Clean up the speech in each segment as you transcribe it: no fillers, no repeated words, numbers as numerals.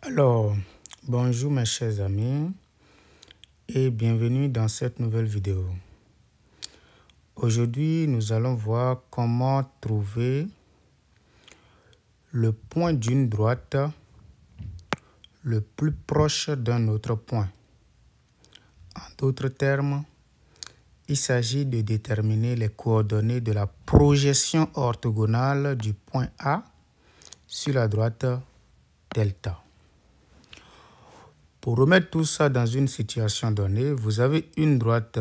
Alors, bonjour mes chers amis et bienvenue dans cette nouvelle vidéo. Aujourd'hui, nous allons voir comment trouver le point d'une droite le plus proche d'un autre point. En d'autres termes, il s'agit de déterminer les coordonnées de la projection orthogonale du point A sur la droite delta. Pour remettre tout ça dans une situation donnée, vous avez une droite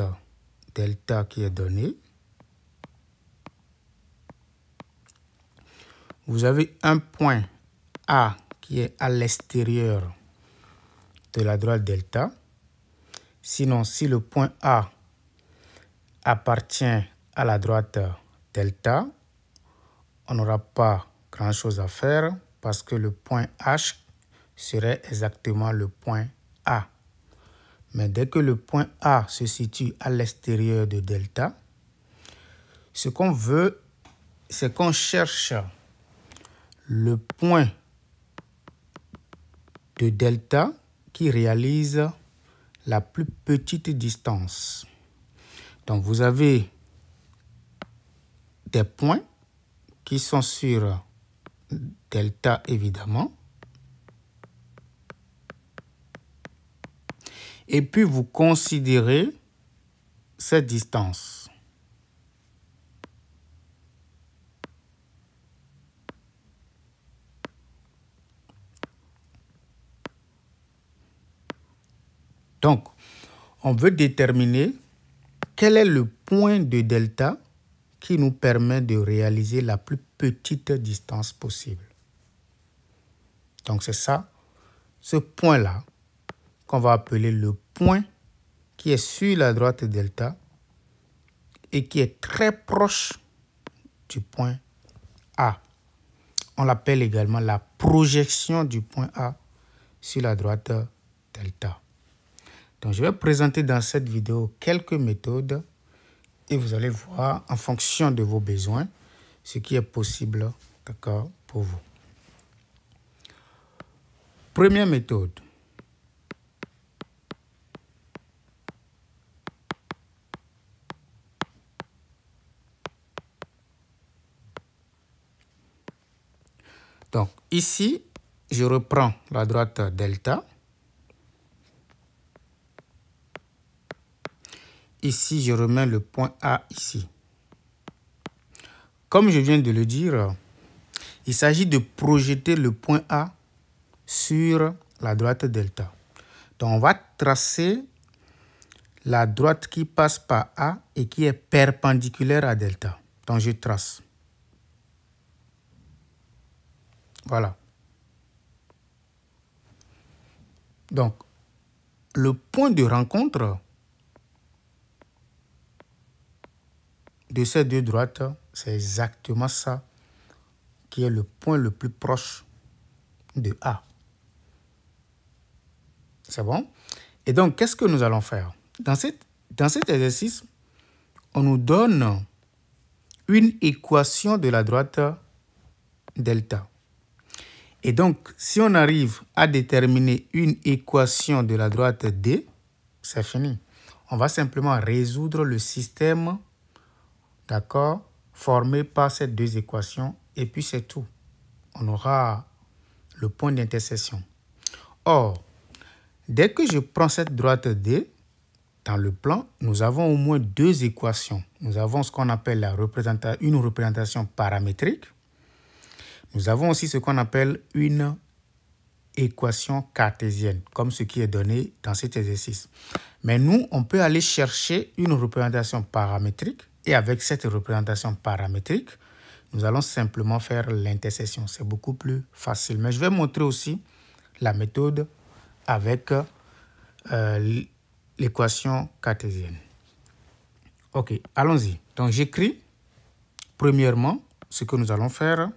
delta qui est donnée. Vous avez un point A qui est à l'extérieur de la droite delta. Sinon, si le point A appartient à la droite delta, on n'aura pas grand-chose à faire parce que le point H serait exactement le point A. Mais dès que le point A se situe à l'extérieur de delta, ce qu'on veut, c'est qu'on cherche le point de delta qui réalise la plus petite distance. Donc, vous avez des points qui sont sur delta, évidemment. Et puis, vous considérez cette distance. Donc, on veut déterminer quel est le point de delta qui nous permet de réaliser la plus petite distance possible. Donc, c'est ça, ce point-là, qu'on va appeler le point qui est sur la droite delta et qui est très proche du point A. On l'appelle également la projection du point A sur la droite delta. Donc, je vais présenter dans cette vidéo quelques méthodes et vous allez voir en fonction de vos besoins ce qui est possible, d'accord, pour vous. Première méthode. Donc, ici, je reprends la droite delta. Ici, je remets le point A ici. Comme je viens de le dire, il s'agit de projeter le point A sur la droite delta. Donc, on va tracer la droite qui passe par A et qui est perpendiculaire à delta. Donc, je trace. Voilà. Donc, le point de rencontre de ces deux droites, c'est exactement ça qui est le point le plus proche de A. C'est bon? Et donc, qu'est-ce que nous allons faire? Dans cet exercice, on nous donne une équation de la droite delta. Et donc, si on arrive à déterminer une équation de la droite D, c'est fini. On va simplement résoudre le système, d'accord, formé par ces deux équations, et puis c'est tout. On aura le point d'intersection. Or, dès que je prends cette droite D, dans le plan, nous avons au moins deux équations. Nous avons ce qu'on appelle une représentation paramétrique. Nous avons aussi ce qu'on appelle une équation cartésienne, comme ce qui est donné dans cet exercice. Mais nous, on peut aller chercher une représentation paramétrique et avec cette représentation paramétrique, nous allons simplement faire l'intersection. C'est beaucoup plus facile. Mais je vais montrer aussi la méthode avec l'équation cartésienne. Ok, allons-y. Donc, j'écris premièrement ce que nous allons faire.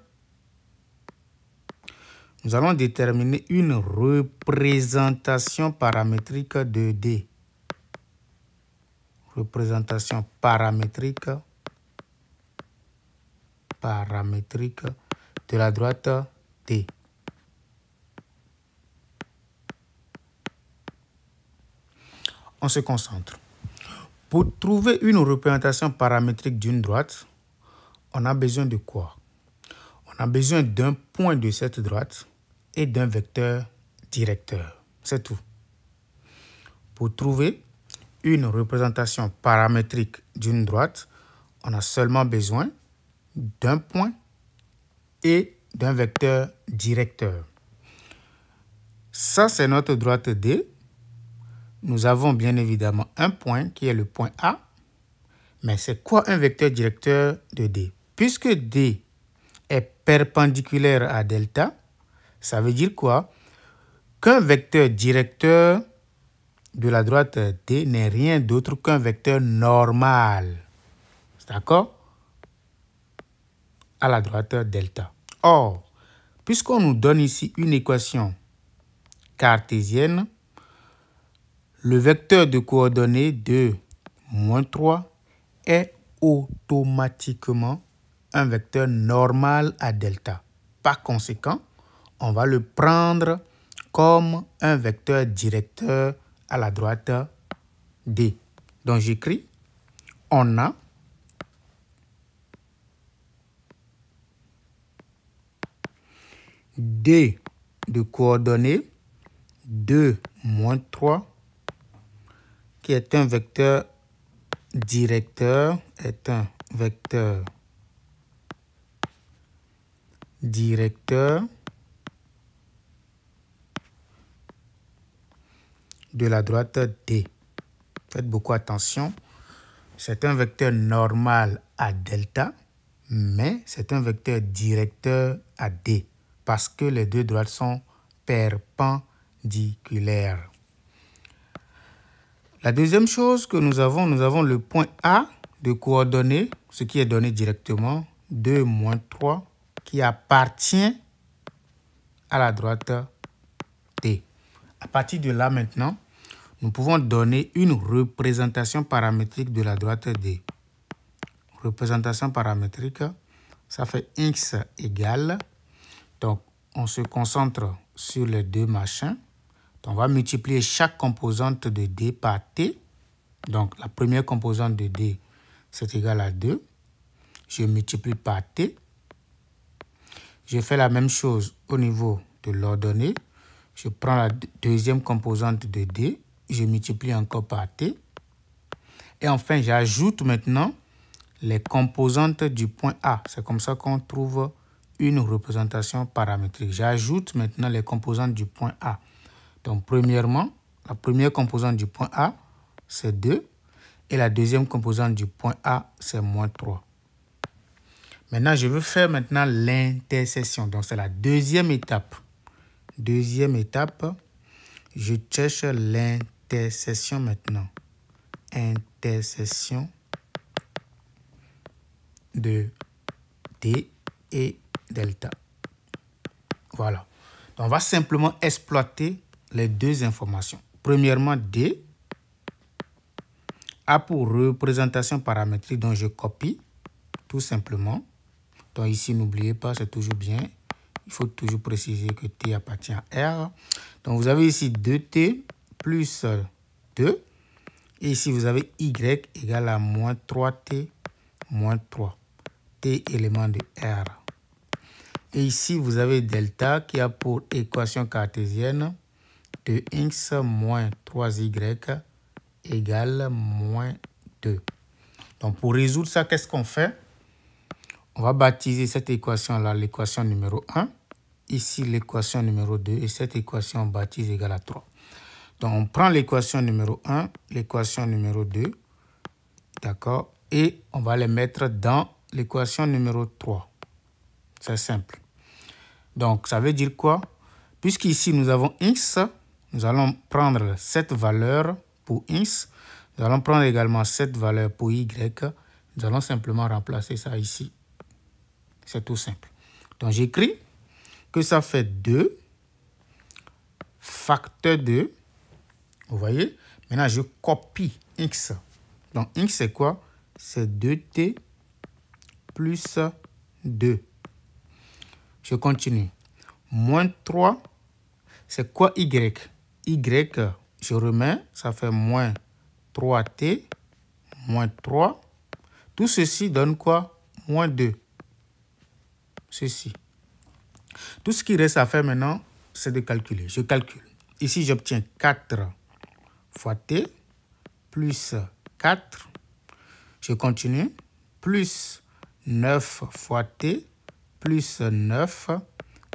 Nous allons déterminer une représentation paramétrique de D. Représentation paramétrique de la droite D. on se concentre. Pour trouver une représentation paramétrique d'une droite, on a besoin de quoi? On a besoin d'un point de cette droite et d'un vecteur directeur. C'est tout. Pour trouver une représentation paramétrique d'une droite, on a seulement besoin d'un point et d'un vecteur directeur. Ça, c'est notre droite D. Nous avons bien évidemment un point qui est le point A. Mais c'est quoi un vecteur directeur de D? Puisque D est perpendiculaire à delta, ça veut dire quoi? Qu'un vecteur directeur de la droite D n'est rien d'autre qu'un vecteur normal. D'accord? À la droite delta. Or, puisqu'on nous donne ici une équation cartésienne, le vecteur de coordonnées de -3 est automatiquement un vecteur normal à delta. Par conséquent, on va le prendre comme un vecteur directeur à la droite D. Donc j'écris, on a D de coordonnées 2, -3, qui est un vecteur directeur, de la droite D. Faites beaucoup attention. C'est un vecteur normal à delta, mais c'est un vecteur directeur à D, parce que les deux droites sont perpendiculaires. La deuxième chose que nous avons le point A de coordonnées, ce qui est donné directement, 2, -3, qui appartient à la droite D. À partir de là maintenant, nous pouvons donner une représentation paramétrique de la droite D. Représentation paramétrique, ça fait X égale. Donc, on se concentre sur les deux machins. Donc, on va multiplier chaque composante de D par T. Donc, la première composante de D, c'est égal à 2. Je multiplie par T. Je fais la même chose au niveau de l'ordonnée. Je prends la deuxième composante de D. Je multiplie encore par T. Et enfin, j'ajoute maintenant les composantes du point A. C'est comme ça qu'on trouve une représentation paramétrique. J'ajoute maintenant les composantes du point A. Donc, premièrement, la première composante du point A, c'est 2. Et la deuxième composante du point A, c'est -3. Maintenant, je veux faire maintenant l'intersection. Donc, c'est la deuxième étape. Deuxième étape, je cherche l'intersection maintenant. Intersection de D et delta. Voilà. Donc, on va simplement exploiter les deux informations. Premièrement, D a pour représentation paramétrique, donc je copie tout simplement. Donc ici, n'oubliez pas, c'est toujours bien. Il faut toujours préciser que T appartient à R. Donc vous avez ici 2T plus 2. Et ici, vous avez Y égale à -3T moins 3. T élément de R. Et ici, vous avez delta qui a pour équation cartésienne de X moins 3Y égale -2. Donc, pour résoudre ça, qu'est-ce qu'on fait? On va baptiser cette équation-là l'équation numéro 1. Ici, l'équation numéro 2. Et cette équation, on baptise égale à 3. Donc, on prend l'équation numéro 1, l'équation numéro 2. D'accord? Et on va les mettre dans l'équation numéro 3. C'est simple. Donc, ça veut dire quoi? Puisqu'ici, nous avons X, nous allons prendre cette valeur pour X. Nous allons prendre également cette valeur pour Y. Nous allons simplement remplacer ça ici. C'est tout simple. Donc, j'écris que ça fait 2 facteur 2. Vous voyez? Maintenant, je copie X. Donc, X, c'est quoi? C'est 2T plus 2. Je continue. -3, c'est quoi Y? Y, je remets, ça fait 3t moins 3. Tout ceci donne quoi? Moins 2. Ceci. Tout ce qui reste à faire maintenant, c'est de calculer. Je calcule. Ici, j'obtiens 4 fois t plus 4. Je continue. Plus 9 fois t plus 9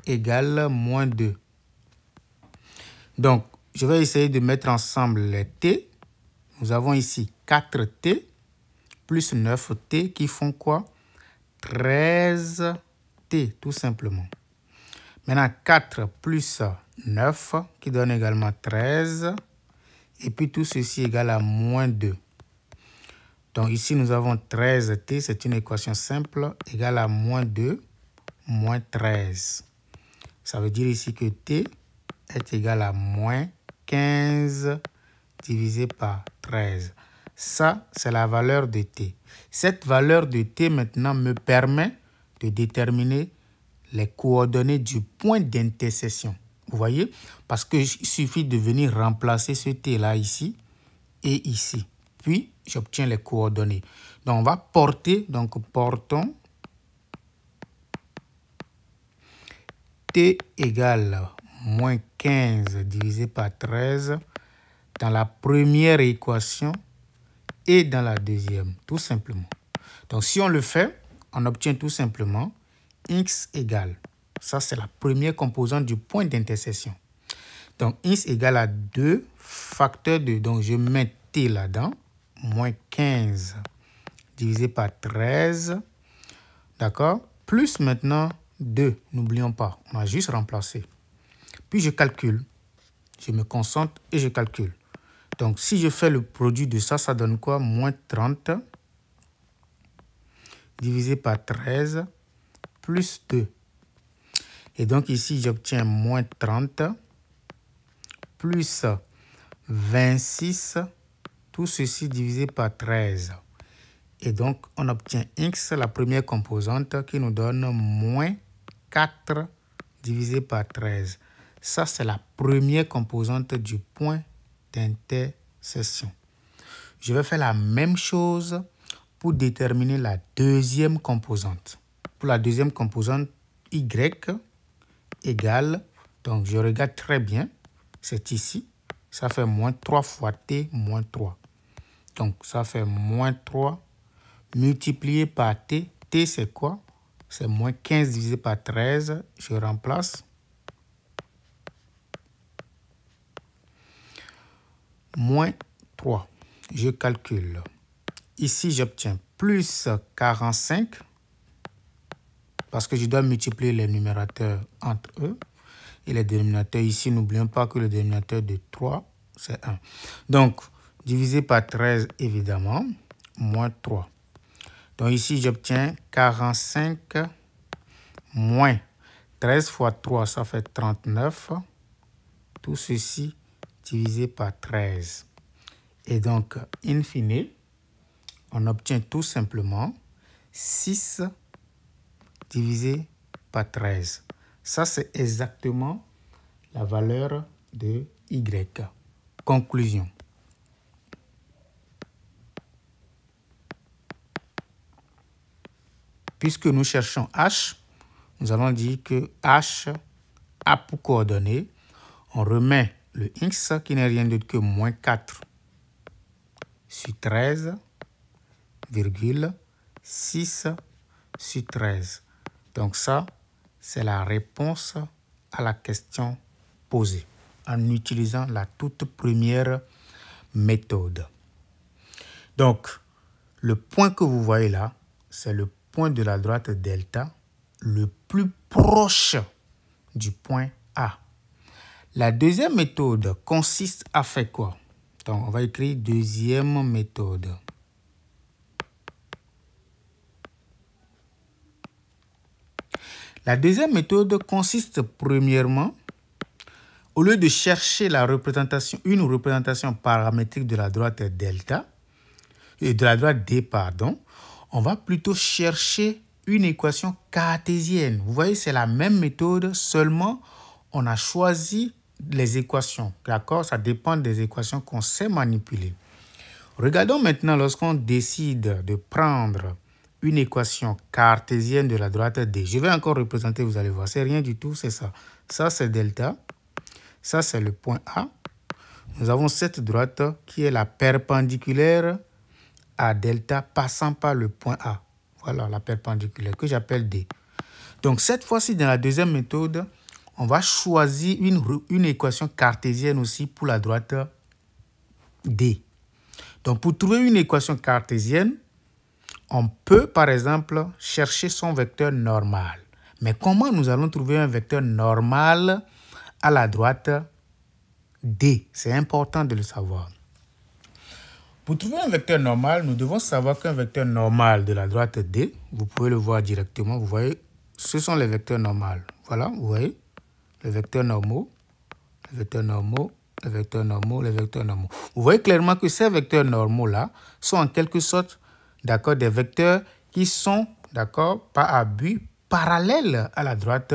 égale moins 2. Donc, je vais essayer de mettre ensemble les t. Nous avons ici 4t plus 9t qui font quoi? 13t, tout simplement. Maintenant, 4 plus 9 qui donne également 13. Et puis, tout ceci égale à moins 2. Donc, ici, nous avons 13t. C'est une équation simple égale à moins 2, moins 13. Ça veut dire ici que t est égal à moins 15 divisé par 13. Ça, c'est la valeur de t. Cette valeur de t, maintenant, me permet de déterminer les coordonnées du point d'intersection. Vous voyez? Parce qu'il suffit de venir remplacer ce t-là ici et ici. Puis, j'obtiens les coordonnées. Donc, on va porter, donc portons t égale moins 15 divisé par 13 dans la première équation et dans la deuxième, tout simplement. Donc, si on le fait, on obtient tout simplement x égale, ça c'est la première composante du point d'intersection. Donc, x égale à 2 facteur 2. Donc, je mets t là-dedans, moins 15 divisé par 13, d'accord? Plus maintenant 2, n'oublions pas, on a juste remplacé. Puis, je calcule, je me concentre et je calcule. Donc, si je fais le produit de ça, ça donne quoi? Moins 30 divisé par 13 plus 2. Et donc, ici, j'obtiens moins 30 plus 26, tout ceci divisé par 13. Et donc, on obtient x, la première composante, qui nous donne moins 4 divisé par 13. Ça, c'est la première composante du point d'intersection. Je vais faire la même chose pour déterminer la deuxième composante. Pour la deuxième composante, y égale, donc je regarde très bien, c'est ici, ça fait moins 3 fois t moins 3. Donc ça fait moins 3 multiplié par t. T c'est quoi? C'est moins 15 divisé par 13, je remplace. Moins 3, je calcule. Ici, j'obtiens plus 45, parce que je dois multiplier les numérateurs entre eux. Et les dénominateurs ici, n'oublions pas que le dénominateur de 3, c'est 1. Donc, divisé par 13, évidemment, moins 3. Donc ici, j'obtiens 45 moins 13 fois 3, ça fait 39. Tout ceci divisé par 13. Et donc, in fine, on obtient tout simplement 6 divisé par 13. Ça, c'est exactement la valeur de y. Conclusion. Puisque nous cherchons h, nous allons dire que h a pour coordonnées, on remet le x qui n'est rien d'autre que moins 4 sur 13, virgule 6 sur 13. Donc ça, c'est la réponse à la question posée en utilisant la toute première méthode. Donc, le point que vous voyez là, c'est le point de la droite delta le plus proche du point A. La deuxième méthode consiste à faire quoi? Donc, on va écrire deuxième méthode. La deuxième méthode consiste premièrement, au lieu de chercher une représentation paramétrique de la droite delta, de la droite D, pardon, on va plutôt chercher une équation cartésienne. Vous voyez, c'est la même méthode, seulement on a choisi les équations. D'accord? Ça dépend des équations qu'on sait manipuler. Regardons maintenant lorsqu'on décide de prendre une équation cartésienne de la droite D. Je vais encore représenter, vous allez voir, c'est rien du tout, c'est ça. Ça, c'est delta. Ça, c'est le point A. Nous avons cette droite qui est la perpendiculaire à delta passant par le point A. Voilà, la perpendiculaire que j'appelle D. Donc, cette fois-ci, dans la deuxième méthode, on va choisir une équation cartésienne aussi pour la droite D. Donc, pour trouver une équation cartésienne, on peut, par exemple, chercher son vecteur normal. Mais comment nous allons trouver un vecteur normal à la droite D? C'est important de le savoir. Pour trouver un vecteur normal, nous devons savoir qu'un vecteur normal de la droite D, vous pouvez le voir directement, vous voyez, ce sont les vecteurs normaux. Voilà, vous voyez, les vecteurs normaux, les vecteurs normaux, les vecteurs normaux, les vecteurs normaux. Vous voyez clairement que ces vecteurs normaux-là sont en quelque sorte, d'accord, des vecteurs qui sont, d'accord, par abus parallèles à la droite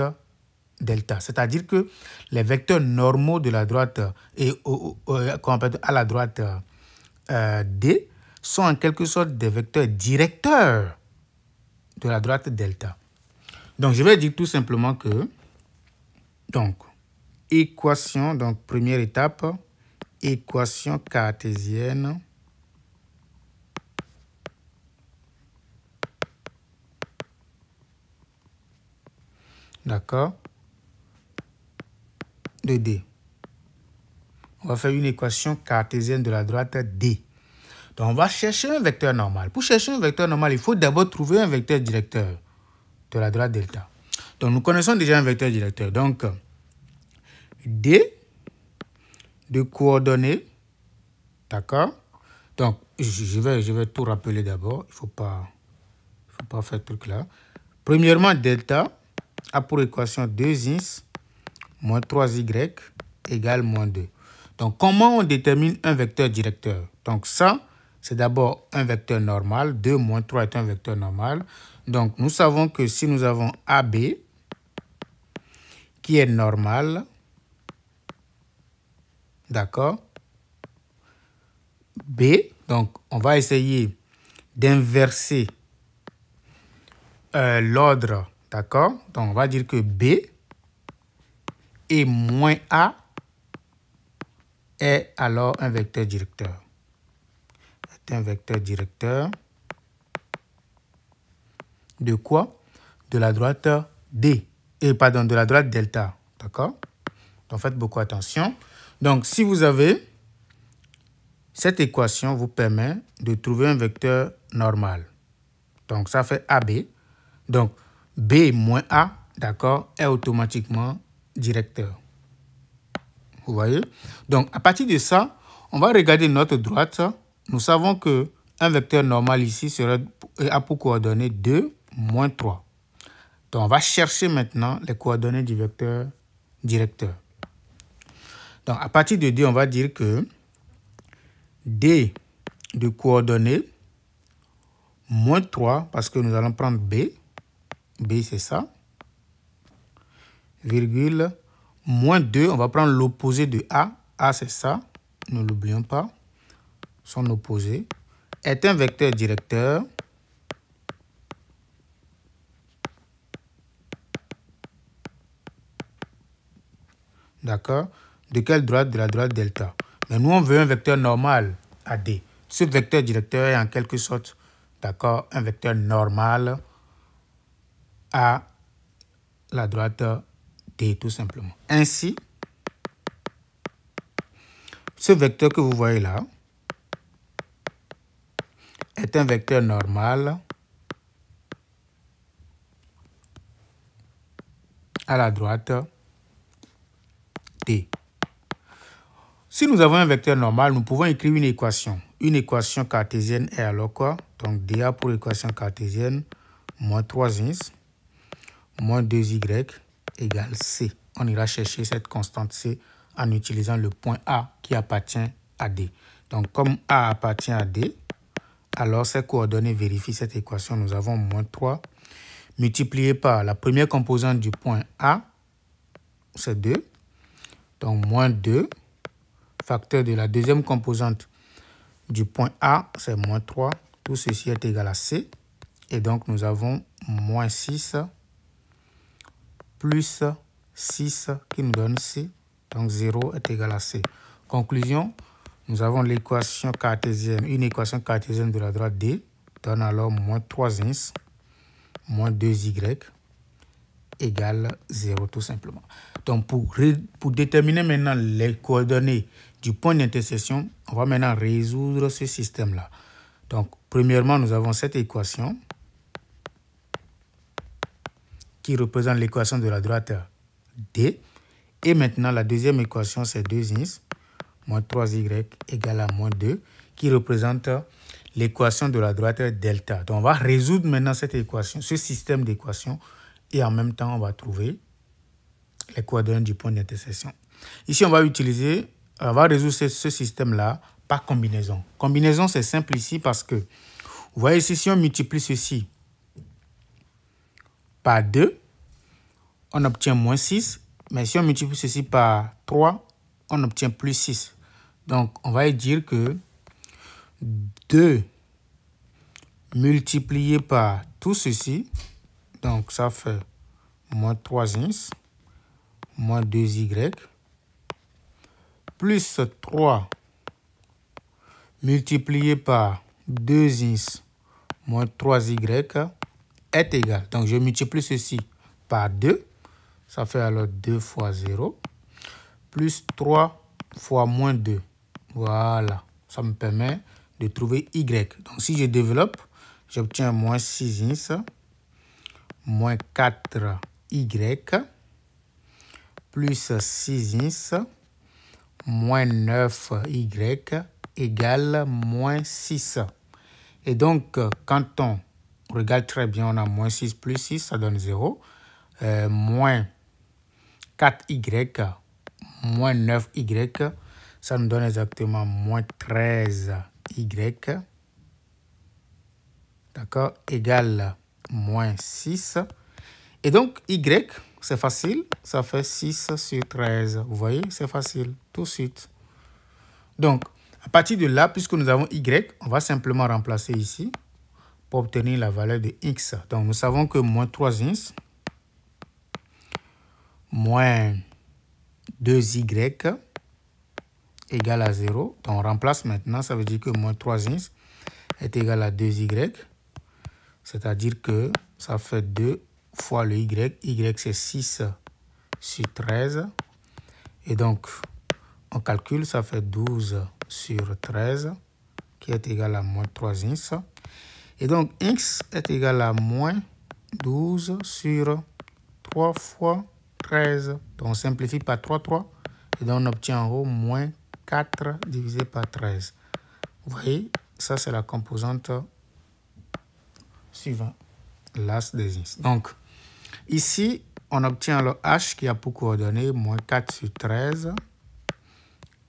delta. C'est-à-dire que les vecteurs normaux de la droite et à la droite D sont en quelque sorte des vecteurs directeurs de la droite delta. Donc, je vais dire tout simplement que, donc, équation, donc première étape, équation cartésienne d'accord, de D. On va faire une équation cartésienne de la droite D. Donc, on va chercher un vecteur normal. Pour chercher un vecteur normal, il faut d'abord trouver un vecteur directeur de la droite delta. Donc, nous connaissons déjà un vecteur directeur. Donc, D de coordonnées, d'accord? Donc, je vais tout rappeler d'abord. Il ne faut pas faire ce truc-là. Premièrement, delta a pour équation 2x moins 3y égale moins 2. Donc, comment on détermine un vecteur directeur? Donc, ça, c'est d'abord un vecteur normal. 2 moins 3 est un vecteur normal. Donc, nous savons que si nous avons AB, qui est normal, d'accord, B, donc on va essayer d'inverser l'ordre, d'accord? Donc, on va dire que B et moins A est alors un vecteur directeur. C'est un vecteur directeur de quoi? De la droite D. Pardon, de la droite delta. D'accord? Donc, faites beaucoup attention. Donc, si vous avez cette équation, vous permet de trouver un vecteur normal. Donc, ça fait AB. Donc, B moins A, d'accord, est automatiquement directeur. Vous voyez? Donc, à partir de ça, on va regarder notre droite. Nous savons qu'un vecteur normal ici a pour coordonnées 2, moins 3. Donc, on va chercher maintenant les coordonnées du vecteur directeur. Donc, à partir de D, on va dire que D de coordonnées moins 3, parce que nous allons prendre B. B, c'est ça. Virgule. Moins 2, on va prendre l'opposé de A. A, c'est ça. Ne l'oublions pas. Son opposé est un vecteur directeur d'accord, de quelle droite? De la droite delta. Mais nous, on veut un vecteur normal à D. Ce vecteur directeur est en quelque sorte, d'accord, un vecteur normal à la droite D, tout simplement. Ainsi, ce vecteur que vous voyez là est un vecteur normal à la droite D. Si nous avons un vecteur normal, nous pouvons écrire une équation. Une équation cartésienne est alors quoi? Donc, DA pour équation cartésienne, moins 3x, moins 2y égale C. On ira chercher cette constante C en utilisant le point A qui appartient à D. Donc, comme A appartient à D, alors ces coordonnées vérifient cette équation. Nous avons moins 3 multiplié par la première composante du point A, c'est 2. Donc, moins 2, facteur de la deuxième composante du point A, c'est moins 3. Tout ceci est égal à C. Et donc, nous avons moins 6 plus 6 qui nous donne C. Donc, 0 est égal à C. Conclusion, nous avons l'équation cartésienne. Une équation cartésienne de la droite D donne alors moins 3x moins 2y égale 0 tout simplement. Donc, pour déterminer maintenant les coordonnées du point d'intersection, on va maintenant résoudre ce système-là. Donc, premièrement, nous avons cette équation qui représente l'équation de la droite D. Et maintenant, la deuxième équation, c'est 2x moins 3y égale à moins 2, qui représente l'équation de la droite delta. Donc, on va résoudre maintenant cette équation, ce système d'équations, et en même temps, on va trouver les coordonnées du point d'intersection. Ici, on va résoudre ce système-là par combinaison. Combinaison, c'est simple ici parce que, vous voyez ici, si on multiplie ceci par 2, on obtient moins 6. Mais si on multiplie ceci par 3, on obtient plus 6. Donc, on va dire que 2 multiplié par tout ceci, donc ça fait moins 3x, moins 2y, plus 3 multiplié par 2x moins 3y est égal. Donc, je multiplie ceci par 2. Ça fait alors 2 fois 0, plus 3 fois moins 2. Voilà, ça me permet de trouver y. Donc, si je développe, j'obtiens moins 6x, moins 4y, plus 6x, moins 9y, égale moins 6. Et donc, quand on regarde très bien, on a moins 6 plus 6, ça donne 0. Moins 4y, moins 9y, ça nous donne exactement moins 13y, d'accord, égale moins 6. Et donc, y, c'est facile, ça fait 6 sur 13. Vous voyez, c'est facile, tout de suite. Donc, à partir de là, puisque nous avons y, on va simplement remplacer ici pour obtenir la valeur de x. Donc, nous savons que moins 3x moins 2y égale à 0. Donc, on remplace maintenant. Ça veut dire que moins 3x est égal à 2y. C'est-à-dire que ça fait 2 fois le y. Y, c'est 6 sur 13. Et donc, on calcule, ça fait 12 sur 13, qui est égal à moins 3x. Et donc, x est égal à moins 12 sur 3 fois 13. Donc, on simplifie par 3, 3. Et donc, on obtient en haut moins 4 divisé par 13. Vous voyez, ça, c'est la composante suivante, l'as des x. Donc, ici, on obtient le h qui a pour coordonnées moins 4 sur 13.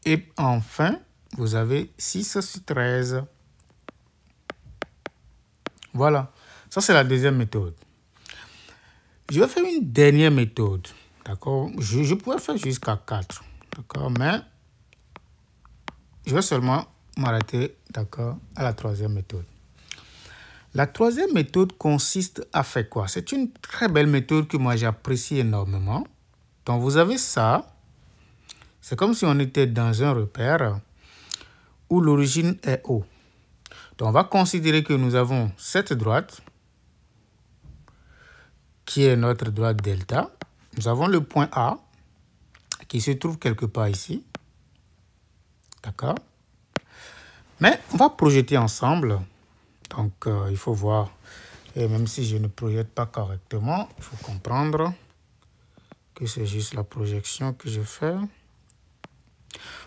Et enfin, vous avez 6 sur 13. Voilà, ça, c'est la deuxième méthode. Je vais faire une dernière méthode. D'accord, je pourrais faire jusqu'à 4, d'accord, mais je vais seulement m'arrêter, d'accord, à la troisième méthode. La troisième méthode consiste à faire quoi? C'est une très belle méthode que moi j'apprécie énormément. Donc vous avez ça, c'est comme si on était dans un repère où l'origine est O. Donc on va considérer que nous avons cette droite qui est notre droite delta. Nous avons le point A qui se trouve quelque part ici. D'accord? Mais on va projeter ensemble. Donc, il faut voir. Et même si je ne projette pas correctement, il faut comprendre que c'est juste la projection que je fais.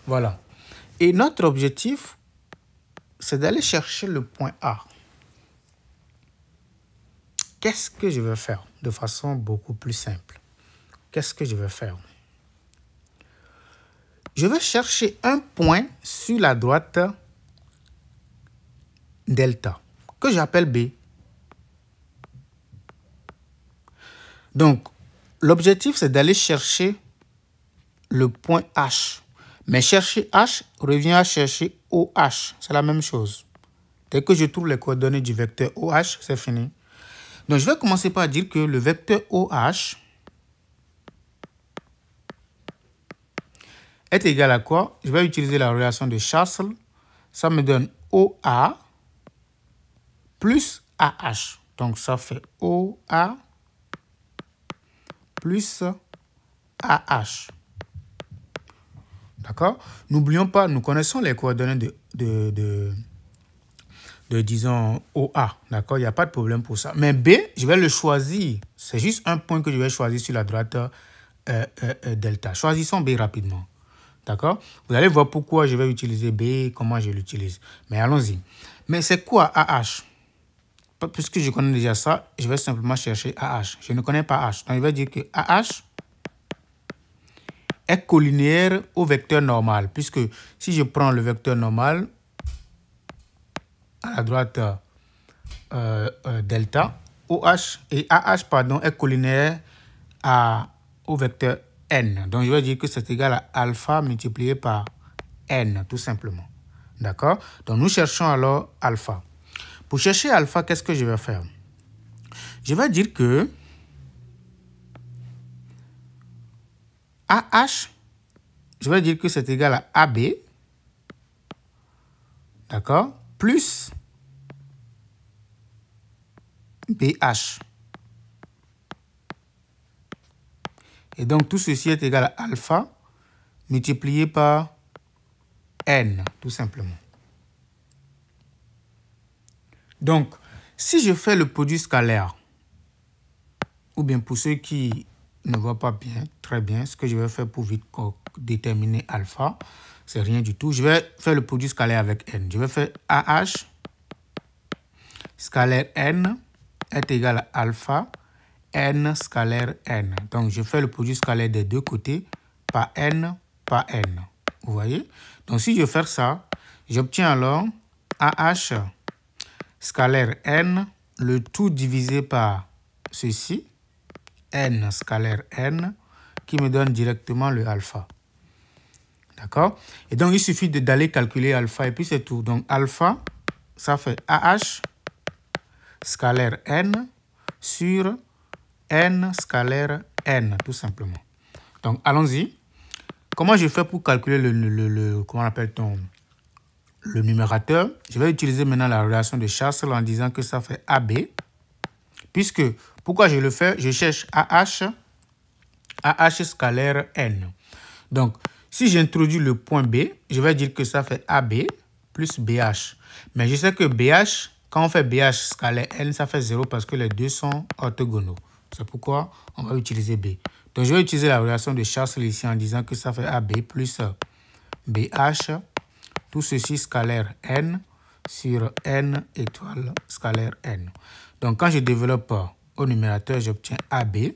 Voilà. Et notre objectif, c'est d'aller chercher le point A. Qu'est-ce que je vais faire de façon beaucoup plus simple? Qu'est-ce que je vais faire? Je vais chercher un point sur la droite delta, que j'appelle B. Donc, l'objectif, c'est d'aller chercher le point H. Mais chercher H revient à chercher OH. C'est la même chose. Dès que je trouve les coordonnées du vecteur OH, c'est fini. Donc, je vais commencer par dire que le vecteur OH est égal à quoi? Je vais utiliser la relation de Chasles. Ça me donne OA plus AH. Donc, ça fait OA plus AH. D'accord? N'oublions pas, nous connaissons les coordonnées de disons, OA. D'accord? Il n'y a pas de problème pour ça. Mais B, je vais le choisir. C'est juste un point que je vais choisir sur la droite delta. Choisissons B rapidement. D'accord? Vous allez voir pourquoi je vais utiliser B, comment je l'utilise. Mais allons-y. Mais c'est quoi AH? Puisque je connais déjà ça, je vais simplement chercher AH. Je ne connais pas H. Donc, je vais dire que AH est collinéaire au vecteur normal. Puisque si je prends le vecteur normal à la droite delta, OH et AH pardon, est collinéaire au vecteur n. Donc, je vais dire que c'est égal à alpha multiplié par n, tout simplement. D'accord? Donc, nous cherchons alors alpha. Pour chercher alpha, qu'est-ce que je vais faire? Je vais dire que AH, je vais dire que c'est égal à AB, d'accord, plus BH. Et donc, tout ceci est égal à alpha multiplié par n, tout simplement. Donc, si je fais le produit scalaire, ou bien pour ceux qui ne voient pas bien, très bien, ce que je vais faire pour vite déterminer alpha, c'est rien du tout. Je vais faire le produit scalaire avec n. Je vais faire AH scalaire n est égal à alpha n scalaire n. Donc, je fais le produit scalaire des deux côtés par n. Vous voyez? Donc, si je fais ça, j'obtiens alors AH scalaire n, le tout divisé par ceci, n scalaire n, qui me donne directement le alpha. D'accord? Et donc, il suffit d'aller calculer alpha et puis c'est tout. Donc, alpha, ça fait AH scalaire n sur n scalaire n, tout simplement. Donc, allons-y. Comment je fais pour calculer comment on appelle-t-on, le numérateur? Je vais utiliser maintenant la relation de Chasles en disant que ça fait AB. Puisque, pourquoi je le fais? Je cherche AH scalaire n. Donc, si j'introduis le point B, je vais dire que ça fait AB plus BH. Mais je sais que BH, quand on fait BH scalaire n, ça fait 0 parce que les deux sont orthogonaux. C'est pourquoi on va utiliser B. Donc, je vais utiliser la relation de Chasles ici en disant que ça fait AB plus BH, tout ceci scalaire n sur n étoile scalaire n. Donc, quand je développe au numérateur, j'obtiens AB,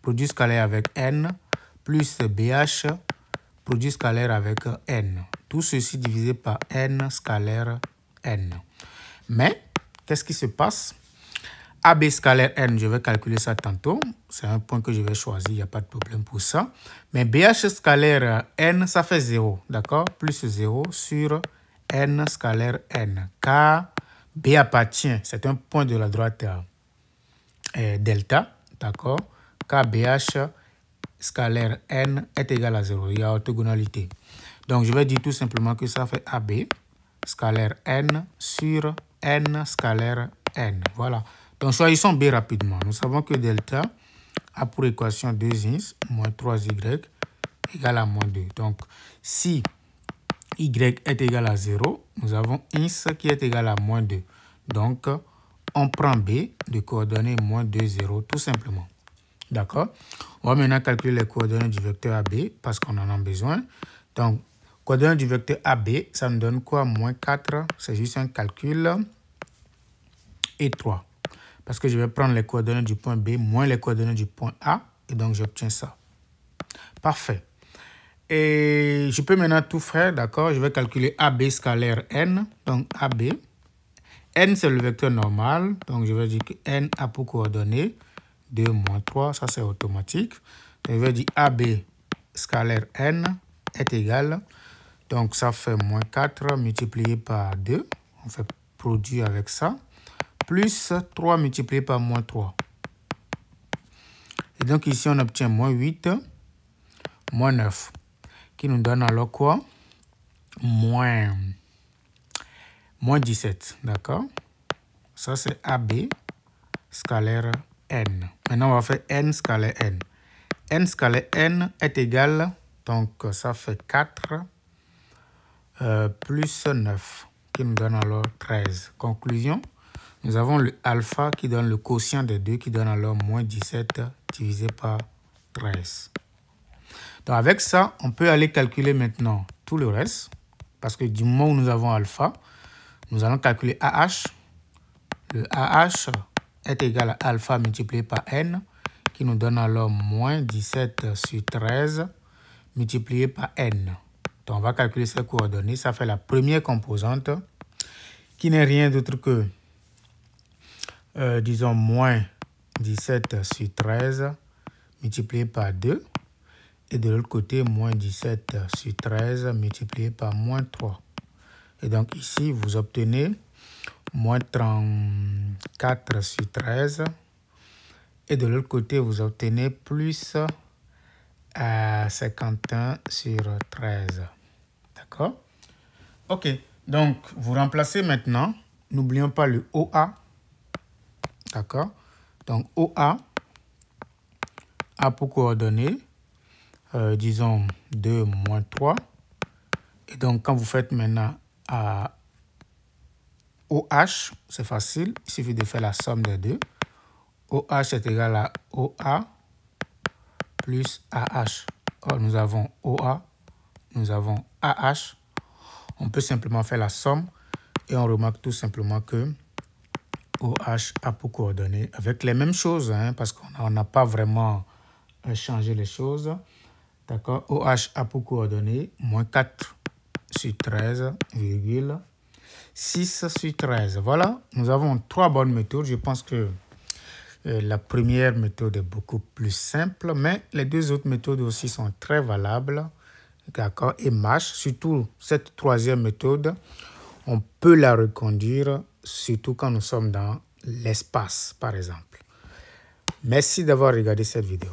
produit scalaire avec n, plus BH, produit scalaire avec n. Tout ceci divisé par n scalaire n. Mais, qu'est-ce qui se passe? AB scalaire n, je vais calculer ça tantôt. C'est un point que je vais choisir, il n'y a pas de problème pour ça. Mais BH scalaire n, ça fait 0, d'accord? Plus 0 sur n scalaire n. Car B appartient, c'est un point de la droite delta, d'accord? Car BH scalaire n est égal à 0. Il y a orthogonalité. Donc, je vais dire tout simplement que ça fait AB scalaire n sur n scalaire n. Voilà. Donc, choisissons B rapidement. Nous savons que delta a pour équation 2x moins 3y égale à moins 2. Donc, si y est égal à 0, nous avons x qui est égal à moins 2. Donc, on prend B de coordonnées moins 2, 0, tout simplement. D'accord? On va maintenant calculer les coordonnées du vecteur AB parce qu'on en a besoin. Donc, coordonnées du vecteur AB, ça nous donne quoi? Moins 4, c'est juste un calcul. Et 3. Parce que je vais prendre les coordonnées du point B moins les coordonnées du point A. Et donc, j'obtiens ça. Parfait. Et je peux maintenant tout faire, d'accord? Je vais calculer AB scalaire n. Donc, AB. N, c'est le vecteur normal. Donc, je vais dire que n a pour coordonnées 2 moins 3. Ça, c'est automatique. Donc, je vais dire AB scalaire n est égal, donc ça fait moins 4 multiplié par 2, on fait produit avec ça, plus 3 multiplié par moins 3. Et donc ici, on obtient moins 8, moins 9, qui nous donne alors quoi? Moins 17, d'accord? Ça, c'est AB scalaire n. Maintenant, on va faire n scalaire n. N scalaire n est égal, donc ça fait 4 plus 9, qui nous donne alors 13. Conclusion, nous avons le alpha qui donne le quotient des deux, qui donne alors moins 17 divisé par 13. Donc avec ça, on peut aller calculer maintenant tout le reste, parce que du moment où nous avons alpha, nous allons calculer AH. Le AH est égal à alpha multiplié par n, qui nous donne alors moins 17 sur 13 multiplié par n. Donc on va calculer ces coordonnées. Ça fait la première composante, qui n'est rien d'autre que, disons, moins 17 sur 13 multiplié par 2. Et de l'autre côté, moins 17 sur 13 multiplié par moins 3. Et donc ici, vous obtenez moins 34 sur 13. Et de l'autre côté, vous obtenez plus 51 sur 13. D'accord? OK. Donc, vous remplacez maintenant. N'oublions pas le OA. D'accord? Donc, OA a pour coordonnées, disons, 2 moins 3. Et donc, quand vous faites maintenant à OH, c'est facile. Il suffit de faire la somme des deux. OH est égal à OA plus AH. Or, nous avons OA, nous avons AH. On peut simplement faire la somme et on remarque tout simplement que OH a pour coordonnées avec les mêmes choses, hein, parce qu'on n'a pas vraiment changé les choses. D'accord? OH a pour coordonnées moins 4 sur 13, 6 sur 13. Voilà, nous avons 3 bonnes méthodes. Je pense que la première méthode est beaucoup plus simple, mais les 2 autres méthodes aussi sont très valables. D'accord? Et marchent. Surtout cette 3e méthode, on peut la reconduire, surtout quand nous sommes dans l'espace, par exemple. Merci d'avoir regardé cette vidéo.